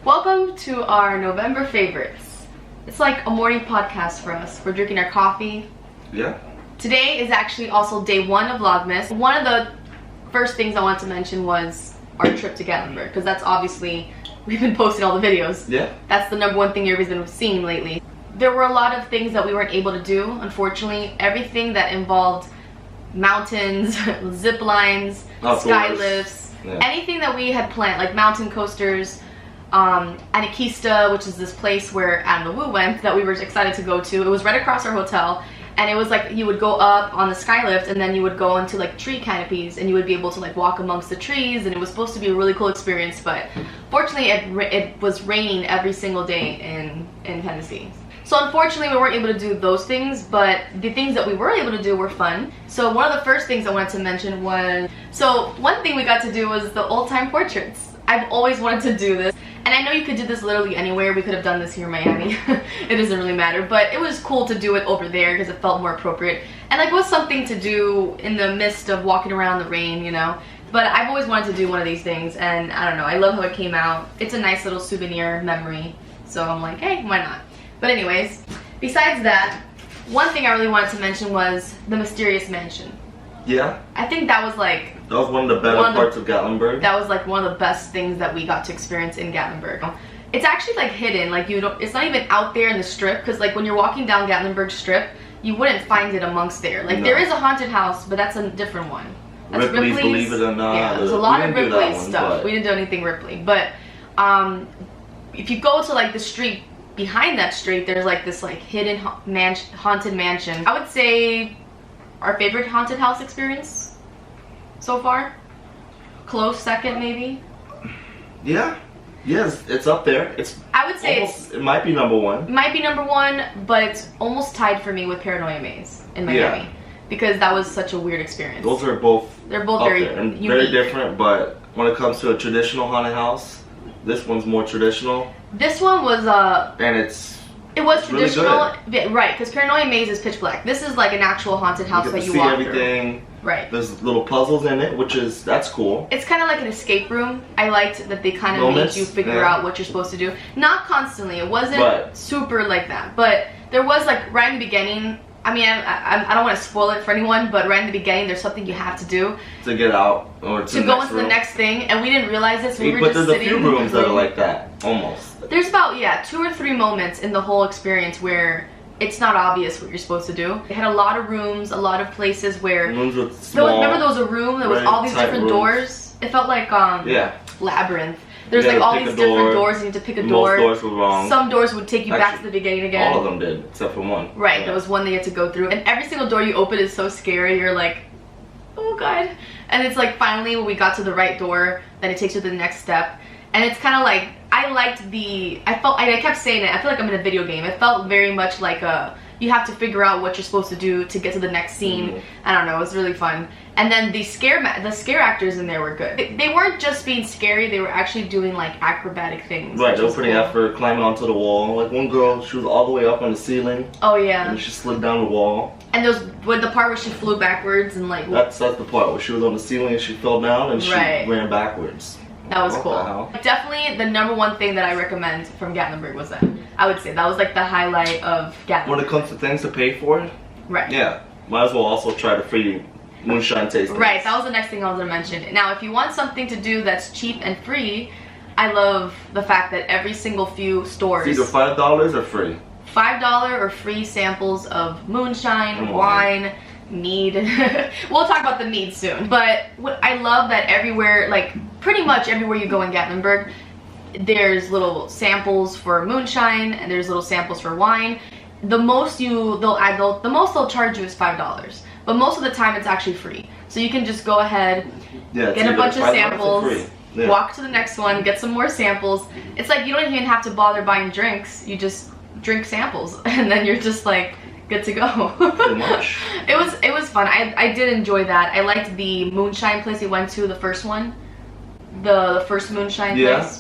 Welcome to our November favorites. It's like a morning podcast for us. We're drinking our coffee. Yeah. Today is actually also day 1 of Vlogmas. One of the first things I wanted to mention was our trip to Gatlinburg, because that's obviously, we've been posting all the videos. Yeah. That's the number one thing everybody's been seeing lately. There were a lot of things that we weren't able to do, unfortunately. Everything that involved mountains, zip lines, sky lifts, anything that we had planned, like mountain coasters, Anakista, which is this place where Adam Wu went that we were excited to go to. It was right across our hotel, and it was like you would go up on the sky lift and then you would go into like tree canopies and you would be able to like walk amongst the trees, and it was supposed to be a really cool experience, but fortunately it was raining every single day in Tennessee. So unfortunately we weren't able to do those things, but the things that we were able to do were fun. So one of the first things I wanted to mention was, so one thing we got to do was the old time portraits. I've always wanted to do this, and I know you could do this literally anywhere. We could have done this here in Miami. It doesn't really matter, but it was cool to do it over there because it felt more appropriate, and like was something to do in the midst of walking around the rain, you know. But I've always wanted to do one of these things, and I don't know, I love how it came out. It's a nice little souvenir memory, so I'm like, hey, why not? But anyways, besides that, one thing I really wanted to mention was the mysterious mansion. Yeah. I think that was like, that was one of the better parts of Gatlinburg. That was like one of the best things that we got to experience in Gatlinburg. It's actually like hidden, like you don't, it's not even out there in the strip, because like when you're walking down Gatlinburg strip, you wouldn't find it amongst there. Like there is a haunted house, but that's a different one. That's Ripley's, believe it or not. Yeah, there's a lot of Ripley stuff. We didn't do anything Ripley, but if you go to like the street behind that street, there's like this like hidden haunted mansion. I would say our favorite haunted house experience so far. Close second, maybe. Yeah. Yes, it's up there. It's. I would say almost, it might be number 1. Might be number 1, but it's almost tied for me with Paranoia Maze in Miami, because that was such a weird experience. Those are both. They're both very and unique. very different, but when it comes to a traditional haunted house, this one's more traditional. This one was and it was traditional, really right? Because Paranoia Maze is pitch black. This is like an actual haunted house that you walk everything. Through. Right. There's little puzzles in it, that's cool. It's kind of like an escape room. I liked that they kind of made you figure out what you're supposed to do. Not constantly. It wasn't super like that, but there was like right in the beginning. I mean, I don't want to spoil it for anyone, but right in the beginning, there's something you have to do to get out or to go into the next thing, and we didn't realize this. We were just sitting. But there's a few rooms that are like that, almost. There's about 2 or 3 moments in the whole experience where it's not obvious what you're supposed to do. They had a lot of rooms, a lot of places where rooms with small, remember there was a room that was all these different doors. It felt like Labyrinth. There's like all these different doors. You need to pick a door. Most doors were wrong. Some doors would take you back to the beginning again. All of them did, except for one. Right, there was one that you had to go through. And every single door you open is so scary. You're like, oh god. And it's like finally when we got to the right door, then it takes you to the next step. And it's kind of like, I kept saying it, I feel like I'm in a video game. It felt very much like you have to figure out what you're supposed to do to get to the next scene. I don't know, it was really fun. And then the scare actors in there were good. They weren't just being scary, they were actually doing like acrobatic things. Right, they were putting effort, climbing onto the wall. Like one girl, she was all the way up on the ceiling. Oh yeah. And she slid down the wall. And there was the part where she flew backwards and like... That's the part where she was on the ceiling and she fell down and she ran backwards. That was cool. Definitely the number 1 thing that I recommend from Gatlinburg was that. I would say that was like the highlight of Gatlinburg. When it comes to things to pay for, right? Yeah, might as well also try the free Moonshine Tastes. Right, that was the next thing I was gonna mention. Now, if you want something to do that's cheap and free, I love the fact that every single few stores. It's either $5 or free. $5 or free samples of moonshine, wine, mead. We'll talk about the mead soon. But I love that everywhere, like pretty much everywhere you go in Gatlinburg, there's little samples for moonshine and there's little samples for wine. The most they'll charge you is $5, but most of the time it's actually free. So you can just go ahead, get a bunch of samples, walk to the next one, get some more samples. It's like you don't even have to bother buying drinks. You just drink samples and then you're just like good to go. Pretty much. It was fun. I did enjoy that. I liked the moonshine place we went to, the first one. The first moonshine place.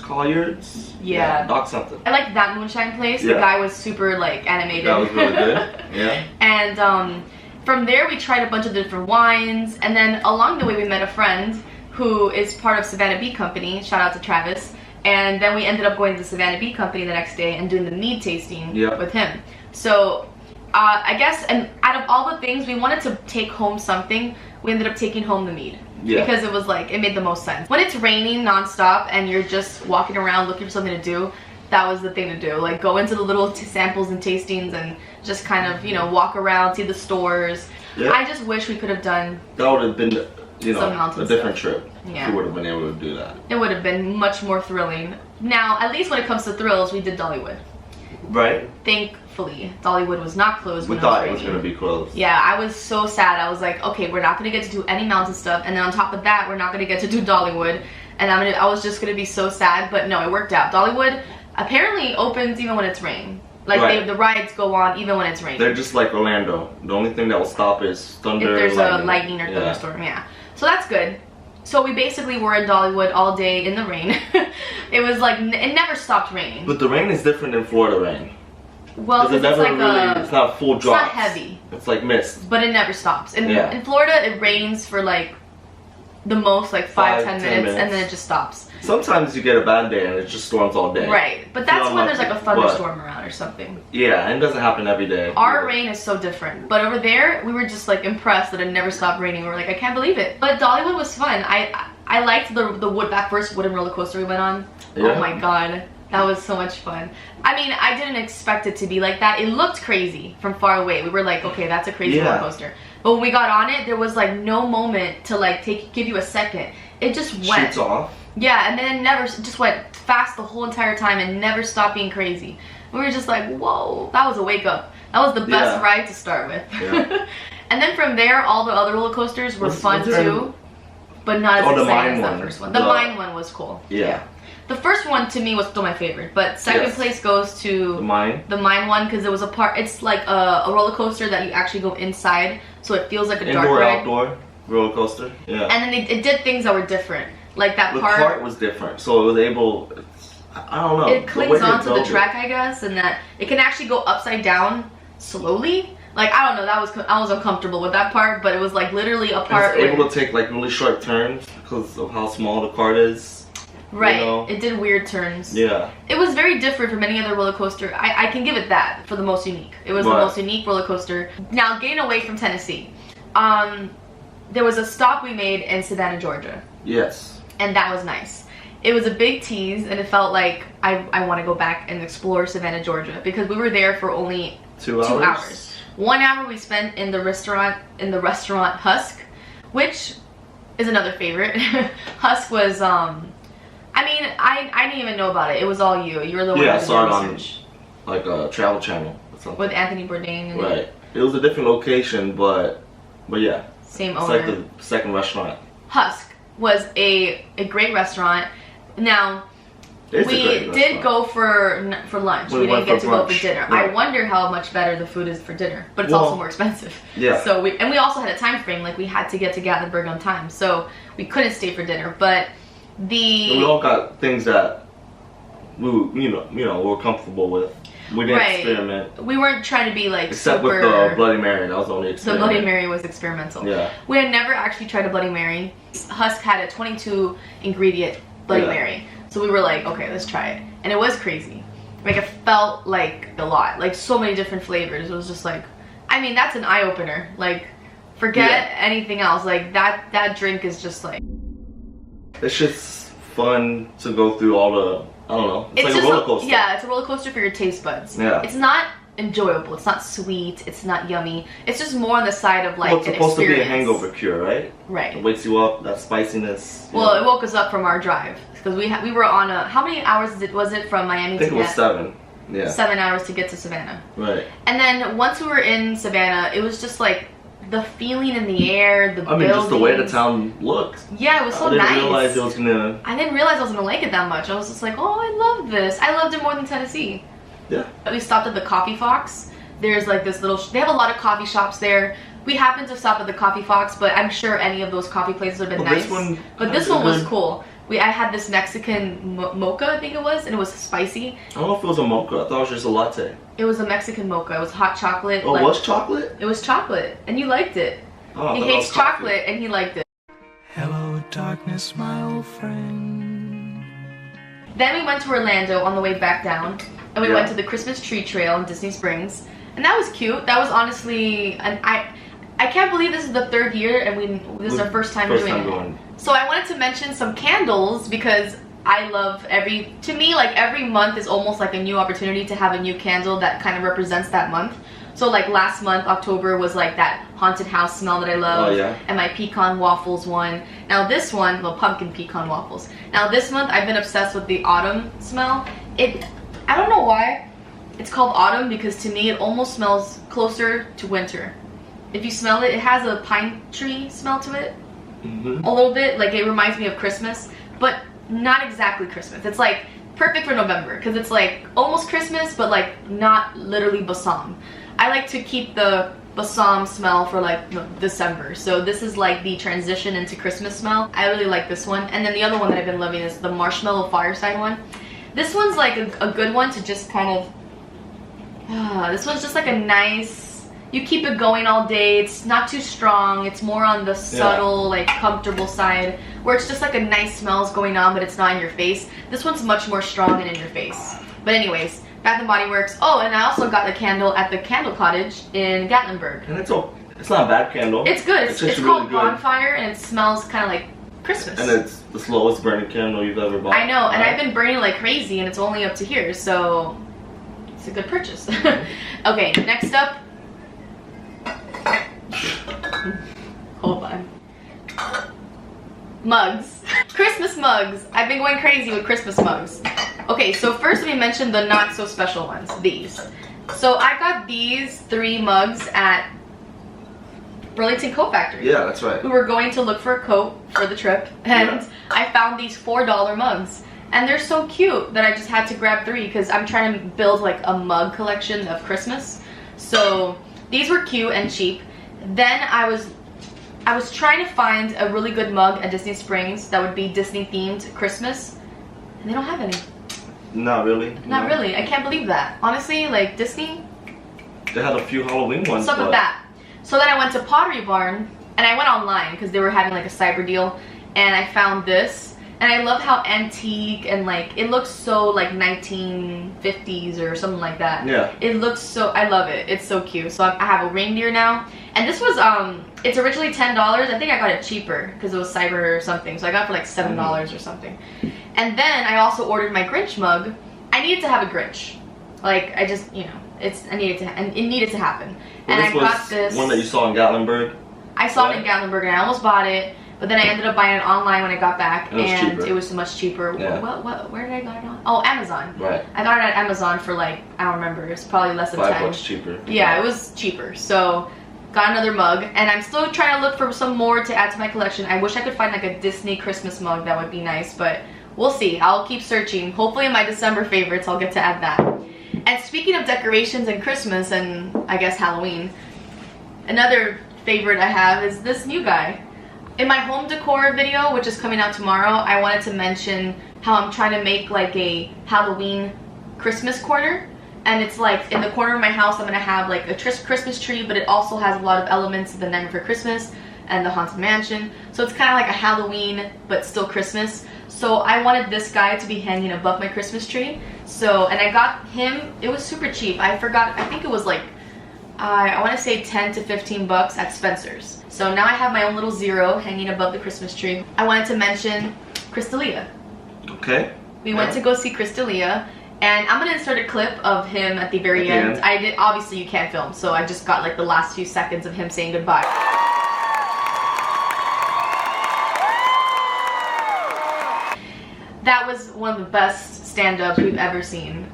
Collier's? Yeah. Doc something. I liked that moonshine place. The guy was super like animated. That was really good. Yeah. And from there we tried a bunch of different wines, and then along the way we met a friend who is part of Savannah Bee Company. Shout out to Travis. And then we ended up going to the Savannah Bee Company the next day and doing the Mead tasting with him. So I guess, and out of all the things, we wanted to take home something. We ended up taking home the Mead. Yeah. Because it was like, it made the most sense. When it's raining nonstop and you're just walking around looking for something to do, that was the thing to do. Like, go into the little samples and tastings and just kind of, you know, walk around, see the stores. Yeah. I just wish we could have done that. Would have been, you know, a different trip. Yeah. We would have been able to do that. It would have been much more thrilling. Now, at least when it comes to thrills, we did Dollywood. Right. Thankfully, Dollywood was not closed. We thought it was going to be closed. Yeah, I was so sad. I was like, okay, we're not going to get to do any mountain stuff, and then on top of that, we're not going to get to do Dollywood, and I was just going to be so sad, but no, it worked out. Dollywood apparently opens even when it's raining. Like, the rides go on even when it's raining. They're just like Orlando. The only thing that will stop is thunder. If there's a lightning or thunderstorm, yeah. So that's good. So we basically were in Dollywood all day in the rain. It was like, it never stopped raining. But the rain is different than Florida rain. Well, it's like it's not full drops. It's not heavy. It's like mist. But it never stops. In Florida, it rains for like the most like 5-10 minutes, and then it just stops. Sometimes you get a bad day and it just storms all day. Right, but that's when there's like a thunderstorm around or something. Yeah, and it doesn't happen every day. Our rain is so different. But over there, we were just like impressed that it never stopped raining. We were like, I can't believe it. But Dollywood was fun. I liked that first wooden roller coaster we went on. Yeah. Oh my god. That was so much fun. I mean, I didn't expect it to be like that. It looked crazy from far away. We were like, okay, that's a crazy roller coaster. But when we got on it, there was like no moment to like give you a second. It just went. Shoots off. Yeah, and then it never, just went fast the whole entire time and never stopped being crazy. We were just like, whoa, that was a wake up. That was the best ride to start with. Yeah. And then from there, all the other roller coasters were fun too, but not as exciting as the first one. The mine one was cool. Yeah. The first one to me was still my favorite, but second place goes to the mine one, because it was it's like a roller coaster that you actually go inside, so it feels like a dark ride. Outdoor roller coaster. Yeah. And then it did things that were different, like that part. The part was different, so it was able. I don't know. It clings onto the track, I guess, and that it can actually go upside down slowly. Like, I don't know, I was uncomfortable with that part, but it was like literally a part. It's able to take like really short turns because of how small the cart is. Right, you know? It did weird turns. Yeah. It was very different from any other roller coaster. I can give it that for the most unique. It was the most unique roller coaster. Now, getting away from Tennessee, there was a stop we made in Savannah, Georgia. Yes. And that was nice. It was a big tease, and it felt like I want to go back and explore Savannah, Georgia, because we were there for only 2 hours. 1 hour we spent in the restaurant Husk, which is another favorite. Husk was I mean, I didn't even know about it. It was all you. You were the one who did the research. Like a Travel Channel or something. With Anthony Bourdain. Right. It was a different location, but yeah. Same owner. It's like the second restaurant. Husk was a great restaurant. Now, we did go for lunch. We didn't get to go for dinner. Right. I wonder how much better the food is for dinner, but it's also more expensive. Yeah. So we also had a time frame. Like, we had to get to Gatlinburg on time, so we couldn't stay for dinner. But we all got things that we were comfortable with. We didn't experiment. We weren't trying to be like except with the Bloody Mary. That was the only experiment. The Bloody Mary was experimental. Yeah. We had never actually tried a Bloody Mary. Husk had a 22 ingredient Bloody Mary, so we were like, okay, let's try it, and it was crazy. Like, it felt like a lot, like so many different flavors. It was just like, I mean, that's an eye opener. Like, forget anything else. Like that drink is just like. It's just fun to go through all the, I don't know, it's like a roller coaster. Yeah, it's a roller coaster for your taste buds. Yeah. It's not enjoyable, it's not sweet, it's not yummy. It's just more on the side of like it's supposed to be a hangover cure, right? Right. It wakes you up, that spiciness. Well, it woke us up from our drive. Because we were on how many hours was it from Miami to I think it was 7. Yeah. 7 hours to get to Savannah. Right. And then once we were in Savannah, it was just like, the feeling in the air, the buildings. Just the way the town looked. Yeah, it was so nice. I didn't realize I was gonna like it that much. I was just like, oh, I love this. I loved it more than Tennessee. Yeah. We stopped at the Coffee Fox. There's like this little, they have a lot of coffee shops there. We happened to stop at the Coffee Fox, but I'm sure any of those coffee places would have been nice. But this one was cool. I had this Mexican mocha, I think it was, and it was spicy. I don't know if it was a mocha. I thought it was just a latte. It was a Mexican mocha. It was hot chocolate. Oh, it was chocolate? It was chocolate, and you liked it. Oh, he hates chocolate, and he liked it. Hello, darkness, my old friend. Then we went to Orlando on the way back down, and we went to the Christmas tree trail in Disney Springs, and that was cute. That was honestly, I can't believe this is the 3rd year, and this is our first time doing it. So I wanted to mention some candles because I love to me, like every month is almost like a new opportunity to have a new candle that kind of represents that month. So like last month, October, was like that haunted house smell that I love, and my pecan waffles one. Now this one, well, pumpkin pecan waffles. Now this month I've been obsessed with the autumn smell. I don't know why it's called autumn, because to me it almost smells closer to winter. If you smell it, it has a pine tree smell to it. A little bit, like it reminds me of Christmas, but not exactly Christmas. It's like perfect for November, because it's like almost Christmas, but like not literally balsam. I like to keep the balsam smell for like December, so this is like the transition into Christmas smell. I really like this one. And then the other one that I've been loving is the marshmallow fireside one. This one's like a good one to just kind of this one's just like a nice, you keep it going all day. It's not too strong, it's more on the subtle, like comfortable side, where it's just like a nice smells going on, but it's not in your face. This one's much more strong and in your face. But anyways, Bath & Body Works. Oh, and I also got the candle at the Candle Cottage in Gatlinburg. And it's not a bad candle. It's good. It's called really Bonfire, and it smells kind of like Christmas. And it's the slowest burning candle you've ever bought. I know, and I've been burning like crazy, and it's only up to here, so it's a good purchase. Okay, next up. Hold on. Mugs. Christmas mugs. I've been going crazy with Christmas mugs. Okay, so first let me mention the not so special ones, these. So I got these 3 mugs at Burlington Coat Factory. Yeah, that's right. We were going to look for a coat for the trip, and I found these $4 mugs. And they're so cute that I just had to grab 3 because I'm trying to build like a mug collection of Christmas. So these were cute and cheap. Then I was trying to find a really good mug at Disney Springs that would be Disney themed Christmas, and they don't have any. Not really. Not really. I can't believe that. Honestly, like Disney. They had a few Halloween ones. What's up with that? So then I went to Pottery Barn, and I went online because they were having like a cyber deal, and I found this, and I love how antique and like it looks so like 1950s or something like that. Yeah. It looks so. I love it. It's so cute. So I have a reindeer now, and this was it's originally $10. I think I got it cheaper because it was cyber or something. So I got it for like $7 or something. And then I also ordered my Grinch mug. I needed to have a Grinch. Like I just, you know, it needed to happen. Well, and I got this one that you saw in Gatlinburg. I saw it in Gatlinburg, and I almost bought it, but then I ended up buying it online when I got back, and it was so much cheaper. Yeah. Where did I get it on? Oh, Amazon. Right. I got it at Amazon for like, I don't remember. It's probably less than $5 cheaper. Yeah, it was cheaper. So got another mug, and I'm still trying to look for some more to add to my collection. I wish I could find like a Disney Christmas mug. That would be nice, but we'll see. I'll keep searching. Hopefully in my December favorites I'll get to add that. And speaking of decorations and Christmas and I guess Halloween, another favorite I have is this new guy. In my home decor video, which is coming out tomorrow, I wanted to mention how I'm trying to make like a Halloween Christmas corner. And it's like in the corner of my house I'm going to have like a Christmas tree, but it also has a lot of elements of the Night Before Christmas and the Haunted Mansion. So it's kind of like a Halloween but still Christmas. So I wanted this guy to be hanging above my Christmas tree. So, and I got him, it was super cheap. I think it was like, I want to say 10 to 15 bucks at Spencer's. So now I have my own little zero hanging above the Christmas tree. I wanted to mention Crystalia. Okay. We went to go see Crystalia, and I'm gonna insert a clip of him at the very end. I did, obviously you can't film, so I just got like the last few seconds of him saying goodbye. That was one of the best stand-ups we've ever seen.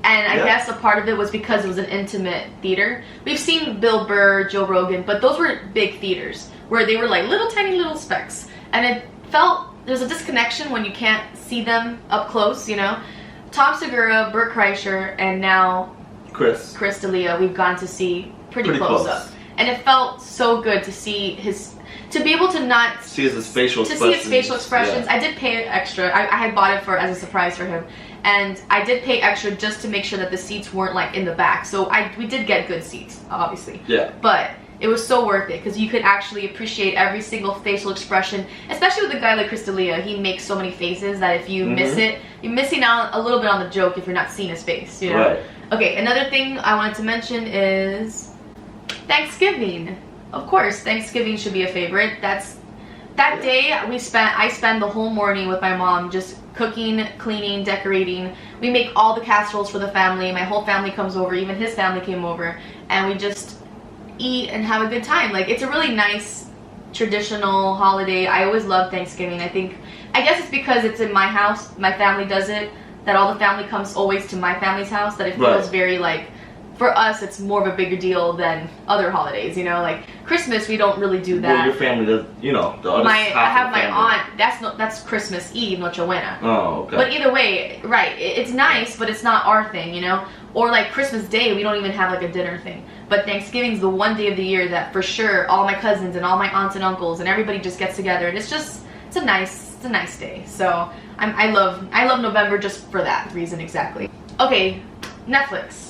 And I guess a part of it was because it was an intimate theater. We've seen Bill Burr, Joe Rogan, but those were big theaters where they were like little tiny little specks. And it felt, there's a disconnection when you can't see them up close, you know? Tom Segura, Bert Kreischer, and now Crystalia, we've gone to see pretty close up. And it felt so good to see to be able to not see his facial expressions. I did pay extra. I had bought it as a surprise for him, and I did pay extra just to make sure that the seats weren't like in the back. So we did get good seats, obviously. Yeah. But it was so worth it because you could actually appreciate every single facial expression, especially with a guy like Crystalia. He makes so many faces that if you miss it, you're missing out a little bit on the joke if you're not seeing his face, you know? Right. Okay, another thing I wanted to mention is Thanksgiving. Of course, Thanksgiving should be a favorite. That day I spend the whole morning with my mom just cooking, cleaning, decorating. We make all the casseroles for the family. My whole family comes over, even his family came over, and we just eat and have a good time. Like, it's a really nice traditional holiday. I always love Thanksgiving. I guess it's because it's in my house, my family does it, that all the family comes always to my family's house, that it feels very like, for us it's more of a bigger deal than other holidays, you know? Like Christmas, we don't really do that. Well, your family does, you know, the other I have my aunt, that's Christmas Eve, Noche Buena. Oh, okay. But either way, right, it's nice, but it's not our thing, you know? Or like Christmas Day, we don't even have like a dinner thing. But Thanksgiving's the one day of the year that for sure all my cousins and all my aunts and uncles and everybody just gets together, and it's a nice day. So I love November just for that reason exactly. Okay, Netflix.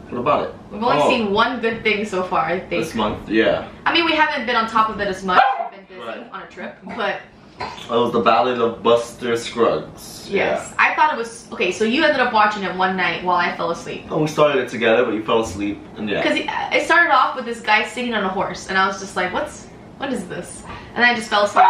What about it? We've only seen one good thing so far, I think. This month, yeah. I mean, we haven't been on top of it as much. We've been busy on a trip, but... It was the Ballad of Buster Scruggs. Yes. Yeah. I thought it was... Okay, so you ended up watching it one night while I fell asleep. Oh, we started it together, but you fell asleep, and yeah. Because it started off with this guy sitting on a horse, and I was just like, what is this? And I just fell asleep.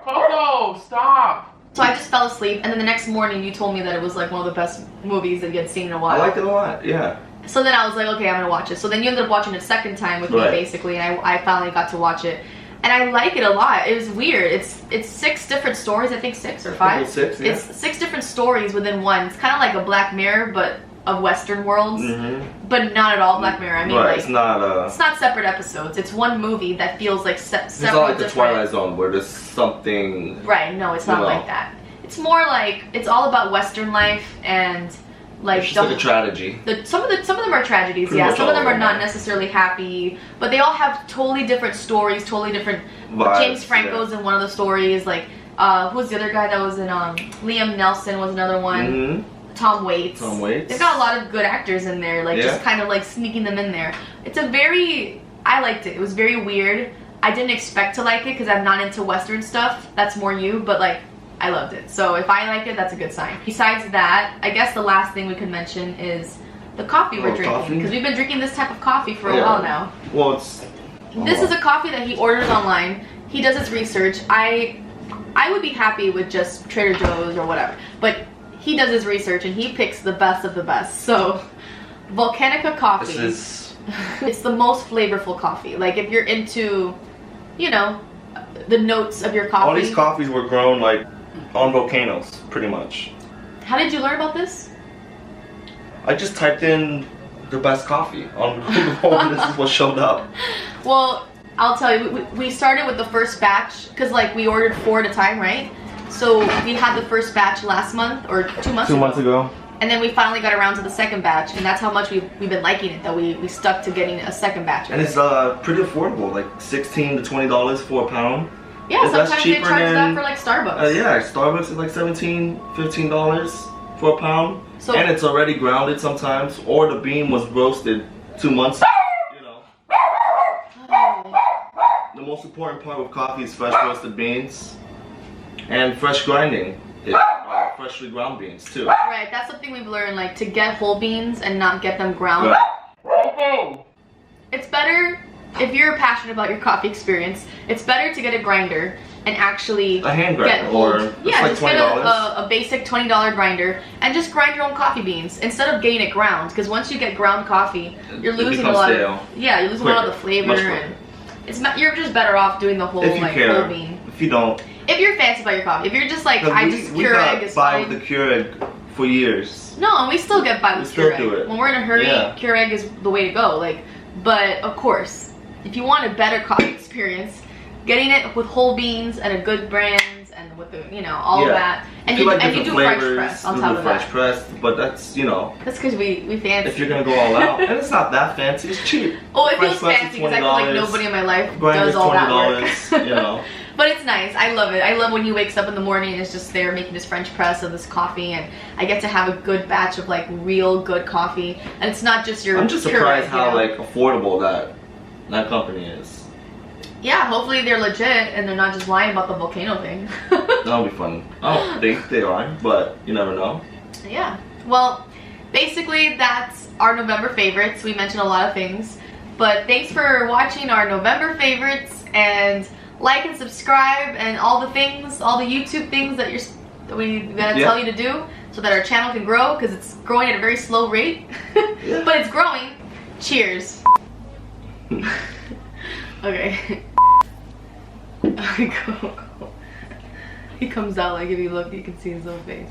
Coco, stop! So I just fell asleep, and then the next morning you told me that it was like one of the best movies that you had seen in a while. I liked it a lot, yeah. So then I was like, okay, I'm gonna watch it. So then you ended up watching it a second time with me, basically, and I finally got to watch it. And I like it a lot. It was weird. It's 6 different stories, I think 6 or 5. I think it's 6, yeah. It's 6 different stories within one. It's kind of like a Black Mirror, but of Western worlds. But not at all Black Mirror. I mean, like, it's not separate episodes. It's one movie that feels like several It's not like different... the Twilight Zone where there's something... Right, no, it's not like that. It's more like, it's all about Western life and... Like, it's just like a tragedy. Some of them are tragedies, yeah. Some of them are not necessarily happy, but they all have totally different stories, totally different vibes. James Franco's in one of the stories. Like, who's the other guy that was in? Liam Neeson was another one. Tom Waits. They've got a lot of good actors in there, like just kind of like sneaking them in there. I liked it. It was very weird. I didn't expect to like it because I'm not into Western stuff. That's more you, but like. I loved it. So if I like it, that's a good sign. Besides that, I guess the last thing we could mention is the coffee we're drinking. Because we've been drinking this type of coffee for a while now. Well, this is a coffee that he orders online. He does his research. I would be happy with just Trader Joe's or whatever. But he does his research and he picks the best of the best. So Volcanica coffee. It's the most flavorful coffee. Like if you're into, you know, the notes of your coffee. All these coffees were grown like on volcanoes, pretty much. How did you learn about this? I just typed in the best coffee on Google and this is what showed up. Well, I'll tell you, we started with the first batch because like we ordered 4 at a time, right? So we had the first batch last month or 2 months ago. 2 months ago. And then we finally got around to the second batch, and that's how much we've been liking it, that we stuck to getting a second batch. And it's pretty affordable, like $16 to $20 for a pound. Yeah, sometimes they charge that for like Starbucks. Yeah, Starbucks is like $17, $15 for a pound. So, and it's already grounded sometimes, or the bean was roasted 2 months ago, you know. The most important part with coffee is fresh roasted beans and fresh grinding. Freshly ground beans too. Right, that's something we've learned, like to get whole beans and not get them ground. Right. It's better, if you're passionate about your coffee experience, it's better to get a grinder and actually a hand grinder, or just get a basic $20 grinder and just grind your own coffee beans instead of getting it ground, because once you get ground coffee, you're losing a lot of you're losing a lot of the flavor, and you're just better off doing the whole whole bean. If you don't. If you're fancy about your coffee, if you're just like, Keurig is fine. With the Keurig for years. No, and we still get by with Keurig. Do it. When we're in a hurry, Keurig is the way to go. Like, but of course, if you want a better coffee experience, getting it with whole beans and a good brand and with the, you know, all of that, and you do French press on top of that. French press, but that's, you know. That's because we fancy. If you're gonna go all out, and it's not that fancy, it's cheap. Oh, it feels fancy because I feel like nobody in my life does all that work. You know. But it's nice. I love it. I love when he wakes up in the morning and is just there making his French press of this coffee, and I get to have a good batch of like real good coffee, and it's not just your. I'm just surprised how like affordable that that company is. Yeah, hopefully they're legit and they're not just lying about the volcano thing. That'll be fun. I don't think they are, but you never know. Yeah. Well, basically that's our November favorites. We mentioned a lot of things. But thanks for watching our November favorites, and like and subscribe and all the things, all the YouTube things that we gotta tell you to do so that our channel can grow, because it's growing at a very slow rate. But it's growing. Cheers. Okay. He comes out like, if you look, you can see his own face.